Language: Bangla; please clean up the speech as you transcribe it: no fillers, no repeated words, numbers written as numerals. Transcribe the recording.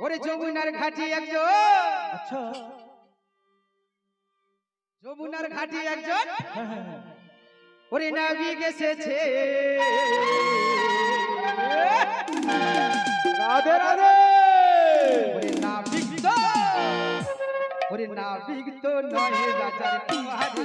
ওরে যমুনার ঘাটি একজন, আচ্ছা যমুনার ঘাটি একজন ওরে নাবিক এসেছে। রাধে রাধে। ওরে নাবিক তো, ওরে নাবিক তো নয় রাজার কুমার